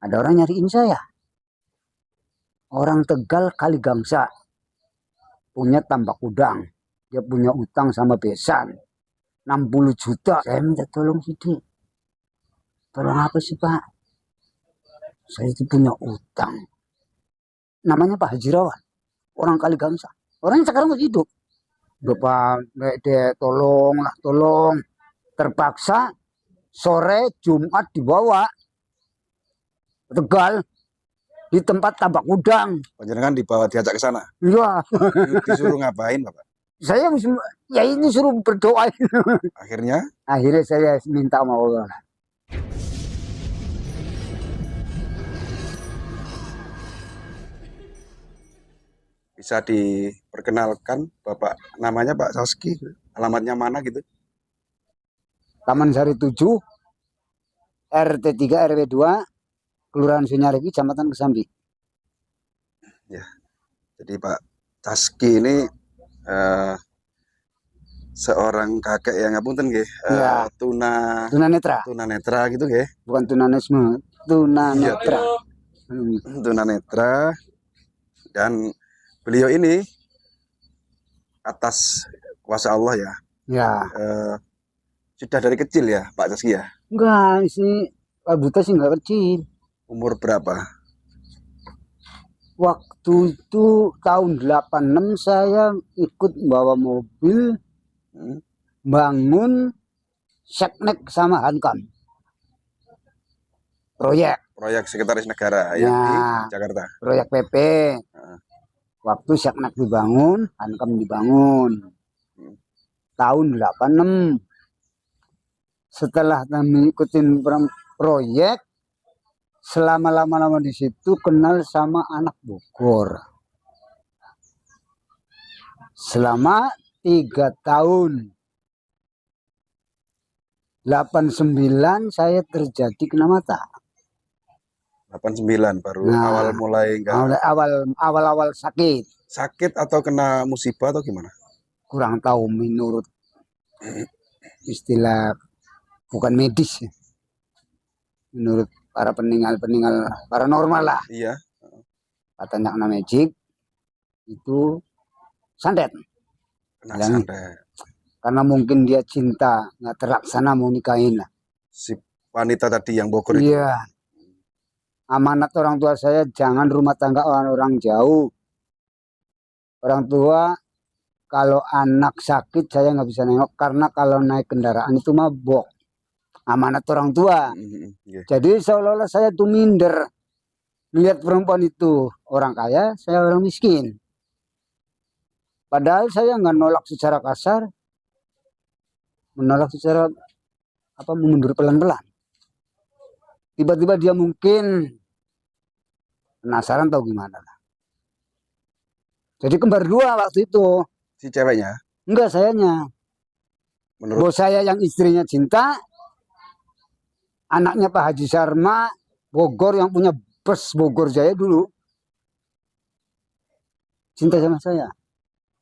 Ada orang nyariin saya. Orang Tegal Kaligangsa. Punya tambak udang. Dia punya utang sama besan. 60 juta. Saya minta tolong sidik. Tolong apa sih Pak? Saya itu punya utang. Namanya Pak Haji Rawan. Orang Kaligangsa. Orangnya sekarang masih hidup. Bapak, tolong lah, tolong. Terpaksa sore Jumat dibawa ke Tegal di tempat tambak udang. Panjenengan dibawa diajak ke sana. Iya. Disuruh ngapain, Bapak? Saya ya ini suruh berdoa. Akhirnya saya minta sama Allah. bisa diperkenalkan Bapak, namanya Pak Saski, alamatnya mana gitu? Taman Sari 7, RT 3 RW 2, Kelurahan Sunyaregi, Kecamatan Kesambi. Ya, jadi Pak Saski ini seorang kakek yang ngapunten nggih, Ya. tunanetra gitu nggih. Bukan tunanisme, tunanetra. Tunanetra, dan beliau ini atas kuasa Allah ya. Ya. Sudah dari kecil ya Pak Saski ya? Enggak sih, Pak Buta sih enggak kecil. Umur berapa? Waktu itu tahun 86 saya ikut bawa mobil bangun seknek sama Hankam. Proyek sekretaris negara ya, di Jakarta. Proyek PP. Waktu seknek dibangun, Hankam dibangun. Tahun 86. Setelah kami ikutin proyek, selama lama di situ kenal sama anak Bogor. Selama 3 tahun. 89 saya terjadi kena mata. 89 baru awal mulai enggak? Awal sakit. Sakit atau kena musibah atau gimana? Kurang tahu menurut istilah bukan medis. Menurut para peninggal paranormal lah. Iya. Katanya kena magic itu santet. Kena santet. Karena mungkin dia cinta nggak terlaksana mau nikahin lah. Si wanita tadi yang Bogor itu. Iya. Amanat orang tua saya jangan rumah tangga orang jauh. Orang tua kalau anak sakit saya nggak bisa nengok karena kalau naik kendaraan itu mabok. Amanat orang tua. Jadi seolah-olah saya tuh minder. Lihat perempuan itu orang kaya, saya orang miskin. Padahal saya nggak nolak secara kasar. Menolak secara mundur pelan-pelan. Tiba-tiba dia mungkin penasaran tahu gimana lah. Jadi kembar 2 waktu itu. Si ceweknya? Enggak, sayanya. Bos saya yang istrinya cinta, anaknya Pak Haji Sharma Bogor yang punya bus Bogor Jaya dulu, cinta sama saya.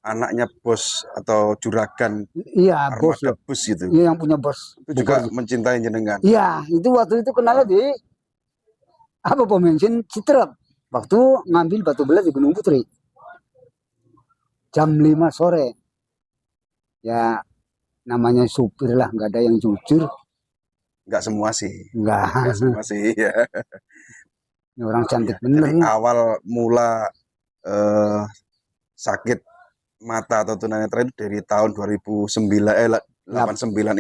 Anaknya bos atau juragan? Iya, bos itu. Iya, yang punya bos. Itu juga mencintai jenengan? Iya, itu waktu itu kenalnya di pom bensin Citerep. Waktu ngambil batu belah di Gunung Putri. Jam 5 sore. Ya, namanya supir lah, nggak ada yang jujur. Nggak semua sih. Nggak semua sih ya. Ini orang cantik bener. Jadi awal mula sakit mata atau tunanetra itu dari tahun 89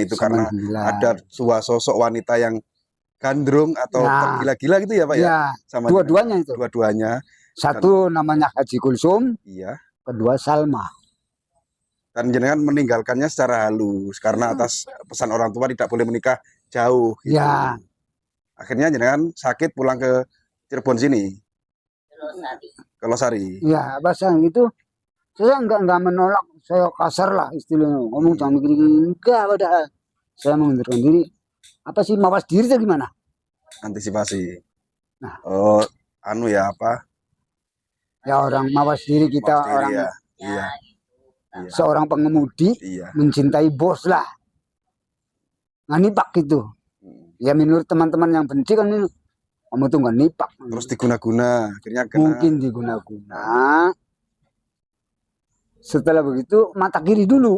itu 89. Karena ada sosok wanita yang gandrung atau tergila-gila gitu ya Pak ya? Sama dua-duanya itu. Dua-duanya. Satu namanya Haji Kulsum. Iya. Kedua Salma. Dan jenengan meninggalkannya secara halus karena atas pesan orang tua tidak boleh menikah jauh. Gitu. Ya. Akhirnya jenengan sakit pulang ke Cirebon sini. Ke Losari. Ya, bahasa itu saya enggak menolak, saya kasar lah istilahnya. Ngomong jangan begini, enggak, padahal saya mengundurkan diri. Apa sih mawas diri itu gimana? Antisipasi. Nah, ya orang mawas diri kita mawas diri, orang ya. Iya. Seorang pengemudi mencintai bos lah. Nganipak gitu. Ya menurut teman-teman yang benci kan ini Kamu tuh nggak nipak. Terus diguna-guna, akhirnya kena. Mungkin diguna-guna. Setelah begitu mata kiri dulu,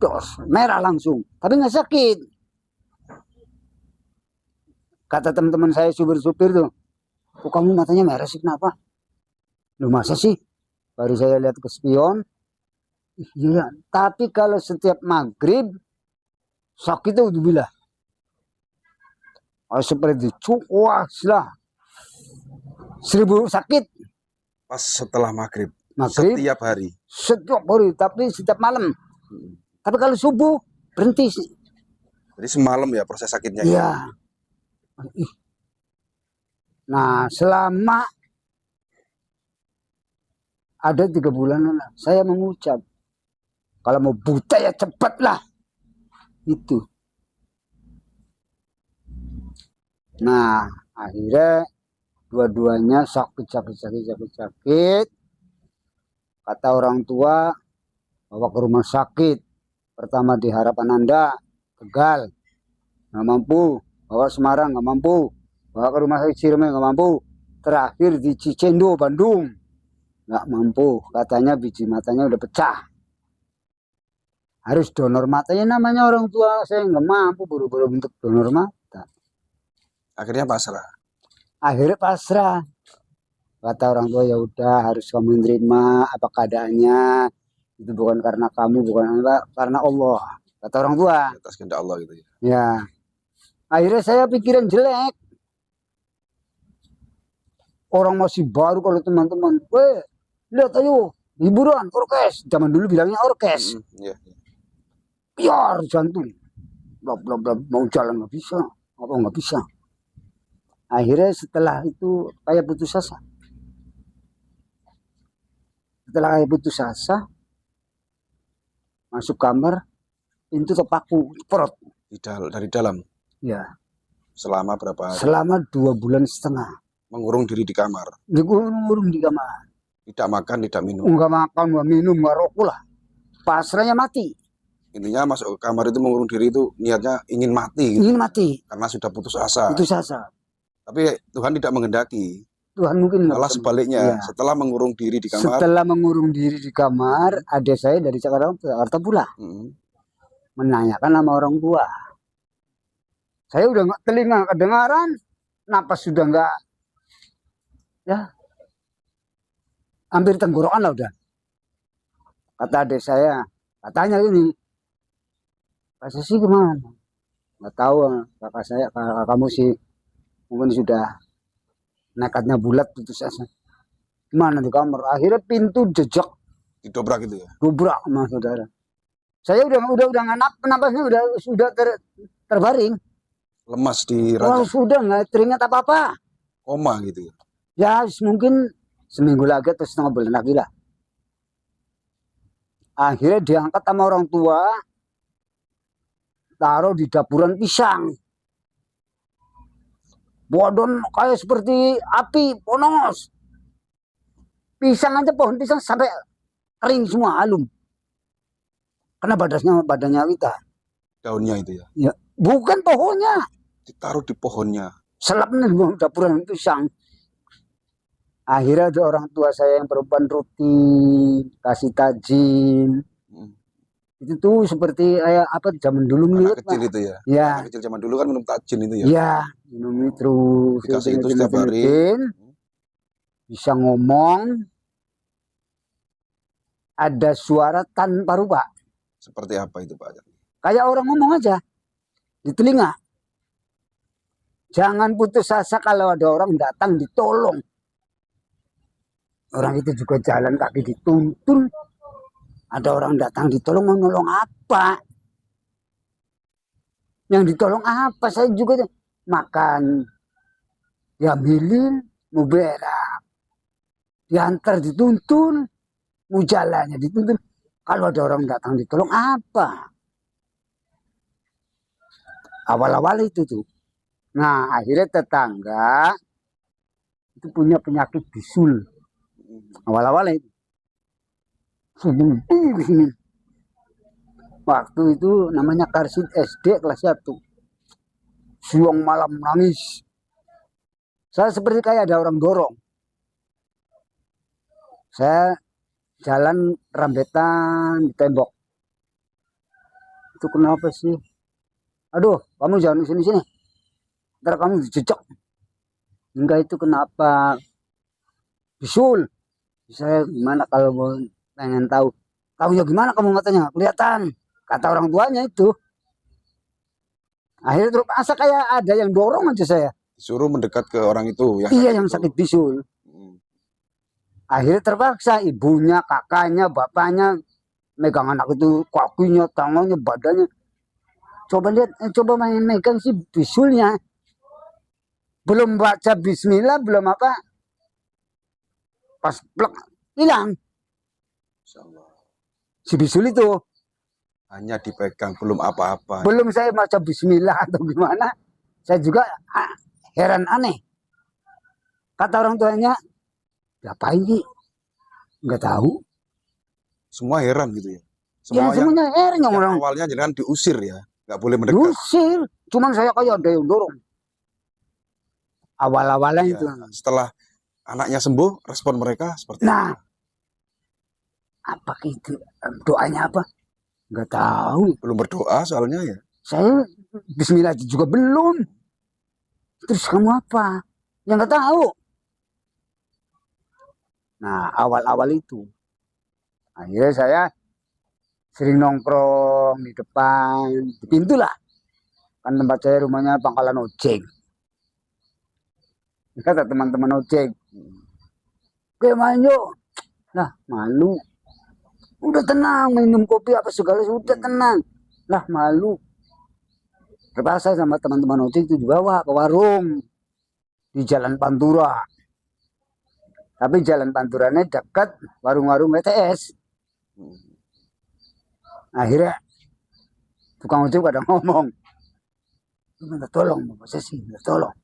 terus merah langsung, tapi nggak sakit. Kata teman-teman saya supir-supir tuh, kok kamu matanya merah sih, kenapa? Lu masa sih? Baru saya lihat ke spion. Iya, tapi kalau setiap maghrib sakitnya udah bilah. Kalau seperti cukuas lah, 1000 sakit. Pas setelah maghrib. Maghrib Setiap hari. setiap hari, tapi setiap malam. Tapi kalau subuh berhenti. Jadi semalam ya proses sakitnya. Iya. Nah, selama ada 3 bulan saya mengucap, kalau mau buta ya cepatlah. Itu. Nah, akhirnya dua-duanya sakit. Kata orang tua, bawa ke rumah sakit. Pertama di Harapan Anda, Tegal, nggak mampu. Bawa Semarang, nggak mampu. Bawa ke rumah sakit Ciremai, nggak mampu. Terakhir di Cicendo, Bandung, nggak mampu. Katanya biji matanya udah pecah. Harus donor matanya, namanya orang tua saya nggak mampu buru-buru untuk donor mata. Akhirnya pasrah. Akhirnya pasrah. Kata orang tua, ya udah harus kamu terima apa keadaannya. Itu bukan karena kamu, bukan karena Allah. Kata orang tua. Atas kehendak Allah gitu ya. Ya. Akhirnya saya pikiran jelek. Orang masih baru kalau teman-teman. Weh, lihat ayo, hiburan, orkes. Zaman dulu bilangnya orkes. Iya. Biar jantung. Bla bla bla, mau jalan nggak bisa. Apa nggak bisa. Akhirnya setelah itu kayak putus asa. Setelah kayak putus asa, masuk kamar, pintu terpaku, perut. Dari dalam. Ya. Selama berapa hari? Selama 2,5 bulan. Mengurung diri di kamar. Ngurung di kamar. Tidak makan, tidak minum. Enggak makan, enggak minum, enggak rokok lah. Pasrahnya mati. Intinya masuk ke kamar itu mengurung diri itu niatnya ingin mati. Gitu. Ingin mati. Karena sudah putus asa. Putus asa. Tapi Tuhan tidak menghendaki. Tuhan mungkin malah sebaliknya. Ya. Setelah mengurung diri di kamar. Setelah mengurung diri di kamar, adik saya dari Jakarta pula. Menanyakan nama orang tua. Saya udah nggak telinga kedengaran, napas sudah nggak, ya, hampir tenggorokan lah udah. Kata adik saya, katanya ini, Pak sih gimana? Nggak tahu, kakak kamu sih mungkin sudah nekatnya bulat putus asa. Gimana di kamar? Akhirnya pintu jejak. Didobrak itu ya? Dobrak sama saudara. Saya udah nggak napasnya sudah terbaring. Lemas di ranjang. Oh, sudah nggak teringat apa-apa. Koma gitu ya? Ya mungkin seminggu lagi atau setengah bulan lagi lah. Akhirnya diangkat sama orang tua, taruh di dapuran pisang. Bodon kayak seperti api, ponos. Pisang aja, pohon pisang sampai kering semua, halum. Karena badannya kita. Daunnya itu ya? Ya, bukan pohonnya. Ditaruh di pohonnya. Selapnya di dapuran pisang. Akhirnya ada orang tua saya yang perempuan rutin, kasih tajin. Itu tuh seperti kayak apa zaman dulu anak kecil itu ya? Ya. Anak kecil zaman dulu kan minum tajin itu ya? Iya, minum terus. Dikasih itu setiap hari. Bisa ngomong. Ada suara tanpa rupa. Seperti apa itu Pak? Kayak orang ngomong aja. Di telinga. Jangan putus asa kalau ada orang datang ditolong. Orang itu juga jalan kaki dituntun. Ada orang datang ditolong, mau nolong apa? Yang ditolong apa? Saya juga makan. Diambilin, mau berak. Diantar dituntun. Mau jalannya dituntun. Kalau ada orang datang ditolong apa? Awal-awal itu tuh. Nah akhirnya tetangga itu punya penyakit bisul. Awal-awal itu. Waktu itu namanya Karsid SD kelas 1. Siang malam nangis. Saya seperti kayak ada orang dorong. Saya jalan rambetan di tembok. Itu kenapa sih? Aduh, kamu jangan sini-sini. Ntar kamu dijejak. Enggak, itu kenapa? Bisul. Saya gimana kalau mau pengen tahu? Tahu ya gimana kamu katanya? Kelihatan. Kata orang tuanya itu. Akhirnya terus asa kayak ada yang dorong aja saya. Disuruh mendekat ke orang itu yang Iya, sakit yang itu. sakit bisul. Hmm. Akhirnya terpaksa ibunya, kakaknya, bapaknya megang anak itu, kakinya, tangannya, badannya. Coba lihat, coba main megang si bisulnya. Belum baca bismillah, belum apa. Pas plek, hilang. Insyaallah. Si bisul itu. Hanya dipegang, belum apa-apa. Belum saya baca bismillah atau gimana. Saya juga heran aneh. Kata orang tuanya, ngapain sih? Nggak tahu. Semua heran gitu ya. Ya semuanya heran yang orang. Awalnya jangan diusir ya, nggak boleh mendekat. Diusir. Cuman saya kayak ada yang dorong. Awal-awalnya Ya, itu. setelah anaknya sembuh, respon mereka seperti Nah, apa? apa itu? Doanya apa? Nggak tahu. Belum berdoa soalnya ya. Saya bismillah juga belum. Terus kamu apa? Yang nggak tahu. Nah, awal-awal itu. Akhirnya saya sering nongkrong di depan, di pintu lah. Kan tempat saya rumahnya pangkalan ojek. Kata teman-teman ojek. Kayak malu. Lah, malu. Udah tenang, minum kopi apa segala, udah tenang. Lah, malu. Terpaksa sama teman-teman ojek itu dibawa ke warung. Di Jalan Pantura. Tapi Jalan Panturanya dekat warung-warung BTS. Akhirnya tukang ojek pada ngomong, minta tolong, Bapak saya sih minta tolong.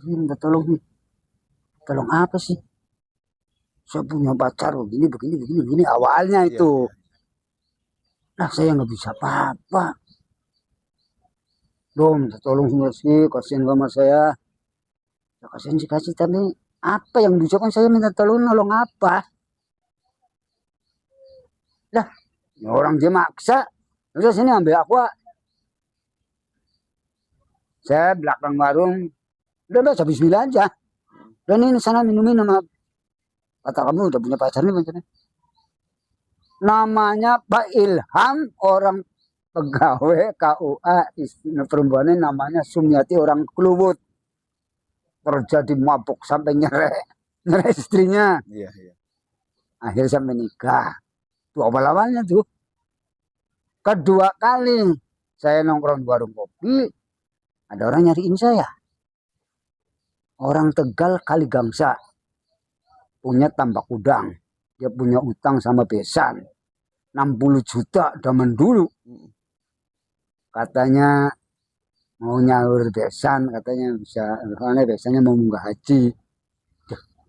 Minta tolong nih. Tolong apa sih? Saya punya pacar begini. Awalnya itu. Nah, saya nggak bisa apa-apa. Dong, minta tolong sih, kasihan sama saya. Ya, kasihan sih kasih, tapi apa yang diucapkan saya minta tolong, nolong apa? Lah, orang dia maksa. Terus sini ambil aqua. Saya belakang warung. Udah baca bismillah aja. Dan ini sana minumin sama. Kata kamu udah punya pacar nih pacarnya. Namanya Pak Ilham, orang pegawai KUA, perempuannya namanya Sumiati, orang Kluwut. Terjadi mabuk sampai nyerah istrinya. Iya. Akhirnya sampai nikah. Itu awal-awalnya tuh. Kedua kali saya nongkrong di warung kopi, ada orang nyariin saya. Orang Tegal Kaligangsa. Punya tambak udang. Dia punya utang sama besan. 60 juta zaman dulu. Katanya mau nyaur besan, katanya bisa, karena besannya mau munggah haji.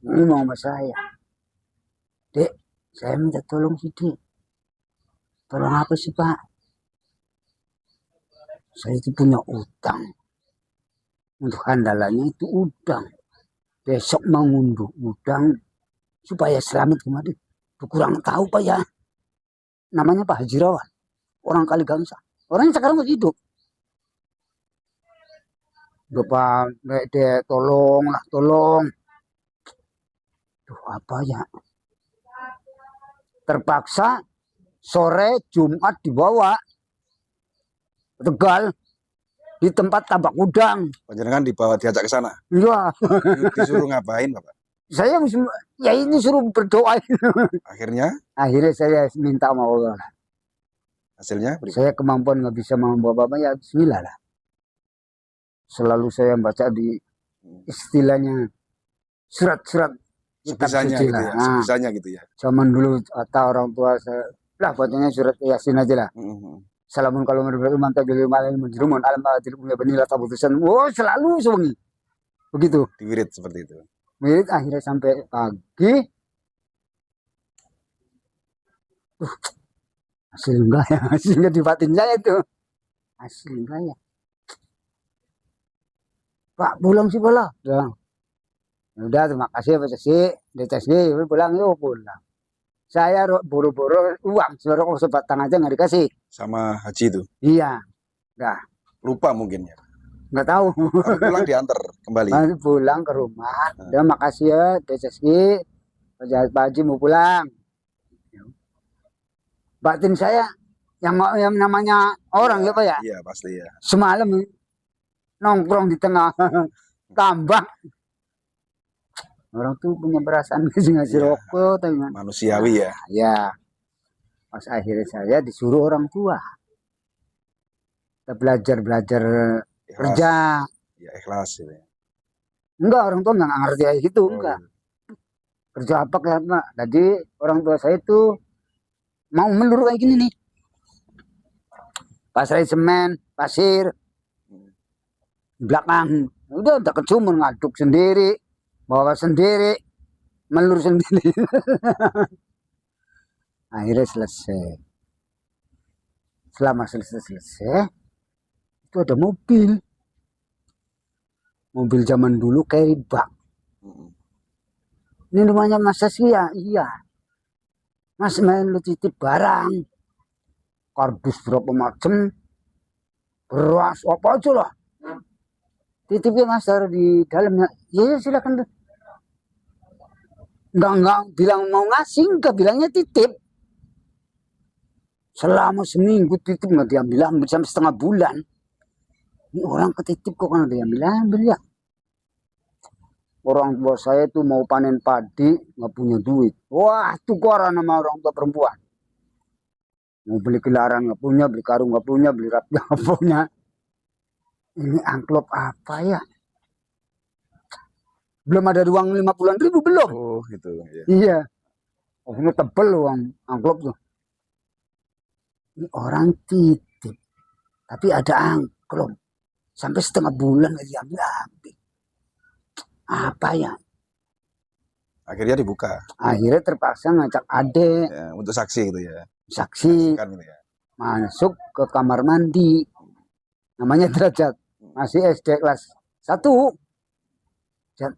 Ini mau sama saya. Dek, saya minta tolong sih, Dek. Tolong apa sih, Pak? Saya itu punya utang. Untuk andalannya itu udang. Besok mau ngunduh udang supaya selamat kemarin. Kurang tahu Pak ya. Namanya Pak Haji Rawan. Orang Kaligangsa. Orangnya sekarang masih hidup. Bapak, Dek, tolong. Duh, apa ya? Terpaksa sore Jumat dibawa ke Tegal di tempat tambak udang. Panjenengan diajak ke sana. Iya. Disuruh ngapain, Bapak? Saya ya ini suruh berdoa. Akhirnya saya minta sama Allah. hasilnya Saya kemampuan nggak bisa membawa bapak ya bismillah lah. Selalu saya baca di istilahnya surat-surat sebisanya gitu ya, sebisanya gitu ya. Zaman dulu kata orang tua saya, lah bacanya surat Yasin aja lah. Salamun kalau beriman tajul malam menjerumun alam tidak punya benila tabutusan. Oh, selalu sewengi. Begitu. Diwirid seperti itu. Wirid akhirnya sampai pagi. Hasil enggak ya, hasil enggak di batin saya itu. Hasil enggak ya. Pak pulang sih bola. Bilang, udah terima kasih Pak Cesi, DCSG pulang yuk pulang. Saya buru-buru uang, suruh sebatang aja nggak dikasih. Sama Haji itu? Iya, dah. Lupa mungkin ya? Nggak tahu. Tapi pulang diantar kembali? Pulang ke rumah, udah makasih ya DCSG, Pak Haji mau pulang. Batin saya, yang namanya orang ya Pak ya? Iya pasti ya. Semalam nongkrong di tengah tambak. Orang tuh punya perasaan ngasih rokok, manusiawi ya. Ya, pas akhirnya saya disuruh orang tua, kita belajar kerja. Ya ikhlas gitu ya. Enggak, orang tua nggak ngerti kayak gitu, enggak. Kerja apa kayak apa? Jadi orang tua saya tuh mau melur kayak gini nih. Pasrai semen, pasir, belakang, udah kecumur ngaduk sendiri. Bawa sendiri, melur sendiri. Akhirnya selesai. Selama selesai, itu ada mobil. Mobil zaman dulu carry bak. Ini rumahnya Mas Saskia, iya. Mas main lu titip barang. Kardus berapa macam. Beras, apa aja lah. Titipnya Mas taruh di dalamnya. Ya silakan. Enggak bilang mau ngasih, enggak bilangnya titip. Selama seminggu titip nggak diambil sampai setengah bulan. Ini orang ketitip kok kan diambil ya. Orang tua saya tuh mau panen padi nggak punya duit. Wah tukaran sama orang tua perempuan. Mau beli gelaran nggak punya, beli karung nggak punya, beli rapi nggak punya. Ini amplop apa ya? Belum ada uang 50.000 belum. Oh gitu ya. Iya. Oh ini tebel uang amplop tuh. Ini orang titip. Tapi ada amplop. Sampai setengah bulan nggak diambil. Apa ya? Akhirnya dibuka. Akhirnya terpaksa ngajak adek. Ya, untuk saksi gitu ya. Saksi. Gitu ya. Masuk ke kamar mandi. Namanya Derajat. Masih SD kelas 1. Jat.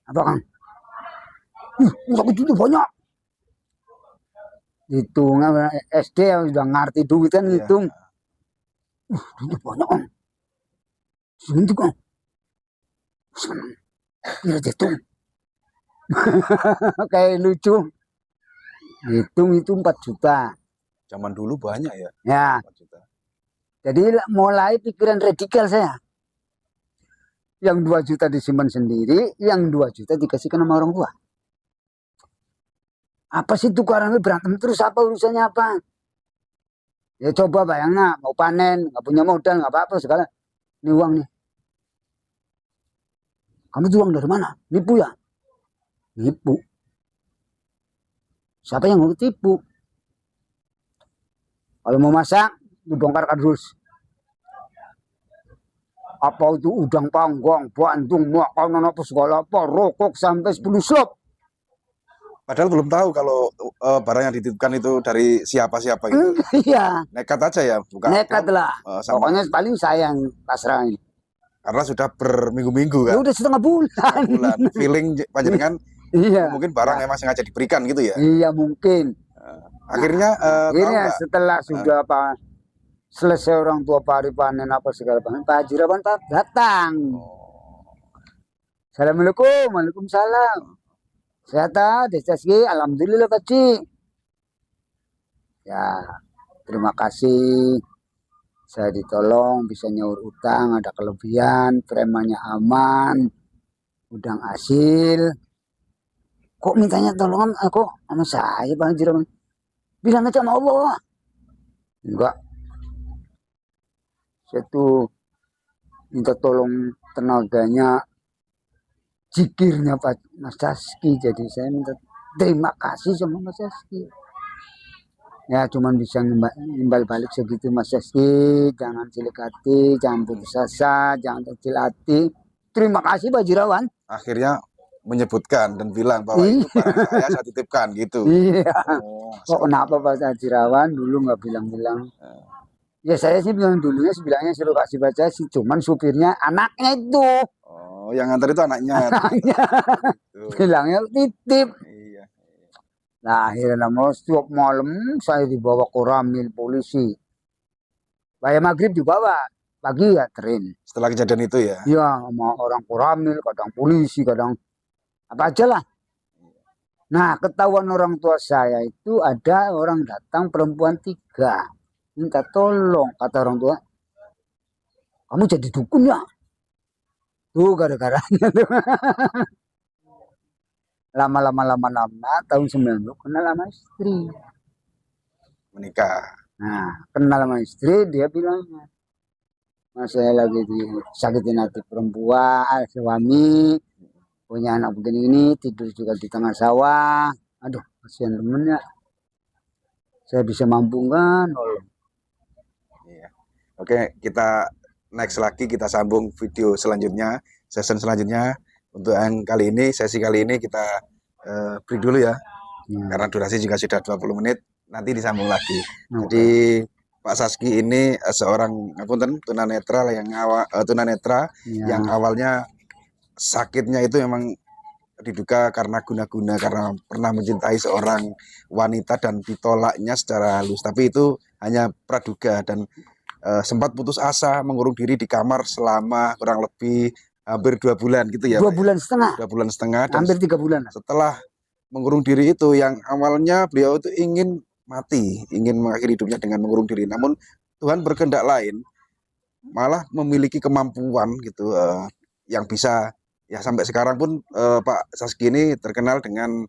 Apa Kang? Itu banyak. Hitung SD yang sudah ngerti duit kan hitung. Itu banyak Kang. Sebentar Kang. Senang. Kira hitung. Kayak lucu. Hitung itu 4 juta. Zaman dulu banyak ya. Ya. 4 juta. Jadi mulai pikiran radikal saya. Yang 2 juta disimpan sendiri, yang 2 juta dikasihkan sama orang tua. Apa sih tukaran berantem terus, apa urusannya apa? Ya coba bayangin, mau panen, nggak punya modal, nggak apa-apa segala. Ini uang nih. Kamu tuh uang dari mana? Nipu ya? Nipu. Siapa yang mau tipu? Kalau mau masak, dibongkar kardus. Apa itu udang panggang, Bandung, makanan apa segala apa, rokok sampai 10 slop. Padahal belum tahu kalau barang yang dititipkan itu dari siapa-siapa gitu. Iya. Nekat aja ya, bukan? Nekat lah. Pokoknya paling saya yang pasrahin. Karena sudah berminggu-minggu kan. Ya udah setengah bulan. Feeling panjenengan iya. Mungkin barang emang sengaja diberikan gitu ya. Iya mungkin. Akhirnya setelah sudah selesai orang tua pari panen apa segala panen, Pak Haji Rawan datang. Assalamualaikum, waalaikumsalam. Sehat DCSG, alhamdulillah Pak Haji. Ya, terima kasih. Saya ditolong bisa nyaur utang, ada kelebihan, premannya aman, udang hasil. Kok mintanya tolongan aku sama saya Pak Haji Rawan? Bilang aja sama Allah. Enggak. Saya tuh minta tolong tenaganya, zikirnya Pak Mas Saski. Jadi saya minta terima kasih sama Mas Saski. Ya cuman bisa nimbal balik segitu Mas Saski. Jangan cilik hati, jangan putus asa, jangan kecil hati. Terima kasih Pak Jirawan. Akhirnya menyebutkan dan bilang bahwa itu barang saya titipkan gitu. Iya. Kok kenapa Pak Jirawan dulu nggak bilang-bilang? Ya saya sih bilang dulunya bilangnya suruh kasih baca sih, cuman supirnya anaknya itu. Oh, yang nganter itu anaknya. Anaknya Tuh. bilangnya titip. Iya. Nah akhirnya mau setiap malam saya dibawa ke Ramil polisi. Bayar maghrib dibawa, pagi ya tren. Setelah kejadian itu ya. Ya sama orang Koramil, kadang polisi, kadang apa aja lah. Nah, ketahuan orang tua saya itu ada orang datang perempuan 3. Minta tolong, kata orang tua. Kamu jadi dukun ya? Tuh gara-garanya tuh. Lama-lama tahun 90 kenal sama istri. Menikah. Nah, kenal sama istri dia bilangnya. Mas saya lagi disakitin hati perempuan, suami, punya anak begini ini, tidur juga di tengah sawah. Aduh, kasihan temennya. Saya bisa mampu kan? Iya. Oke, kita next lagi, kita sambung video selanjutnya, session selanjutnya. Untuk yang kali ini, sesi kali ini kita break dulu ya. Karena durasi juga sudah 20 menit, nanti disambung lagi. Jadi Pak Saski ini seorang tunanetra yang awalnya sakitnya itu memang diduga karena guna-guna, karena pernah mencintai seorang wanita dan ditolaknya secara halus. Tapi itu hanya praduga dan sempat putus asa, mengurung diri di kamar selama kurang lebih hampir 2 bulan gitu ya. 2 bulan setengah. 2 bulan setengah. Dan hampir 3 bulan. Setelah mengurung diri itu, yang awalnya beliau itu ingin mati, ingin mengakhiri hidupnya dengan mengurung diri. Namun Tuhan berkehendak lain, malah memiliki kemampuan gitu, yang bisa ya sampai sekarang pun Pak Saski ini terkenal dengan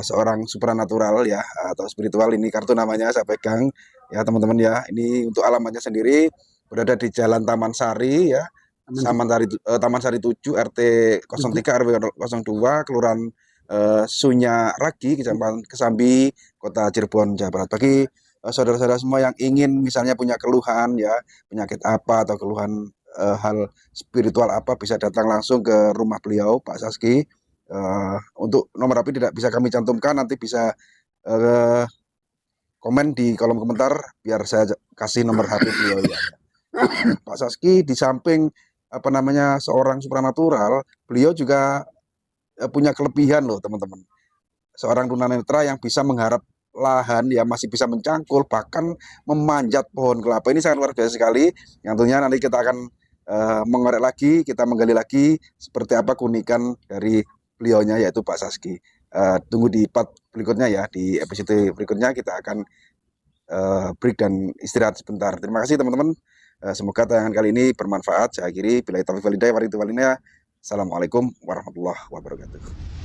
seorang supranatural ya, atau spiritual. Ini kartu namanya saya pegang ya teman-teman ya. Ini untuk alamatnya sendiri, berada di Jalan Taman Sari ya. Taman Sari 7 RT 03 RW 02 Kelurahan Sunya Ragi, Kecamatan Kesambi, Kota Cirebon, Jawa Barat. Bagi saudara-saudara semua yang ingin misalnya punya keluhan ya, penyakit apa atau keluhan hal spiritual apa, bisa datang langsung ke rumah beliau Pak Saski. Untuk nomor HP tidak bisa kami cantumkan, nanti bisa komen di kolom komentar biar saya kasih nomor HP beliau ya. Pak Saski di samping seorang supranatural, beliau juga punya kelebihan loh teman-teman. Seorang tunanetra yang bisa mengharap lahan ya, masih bisa mencangkul, bahkan memanjat pohon kelapa. Ini sangat luar biasa sekali. Yang tentunya nanti kita akan mengorek lagi, kita menggali lagi seperti apa keunikan dari beliaunya, yaitu Pak Saski. Tunggu di part berikutnya ya, di episode berikutnya kita akan break dan istirahat sebentar. Terima kasih teman-teman. Semoga tayangan kali ini bermanfaat. Saya akhiri. Bila taufiq walhidayah. Assalamualaikum warahmatullahi wabarakatuh.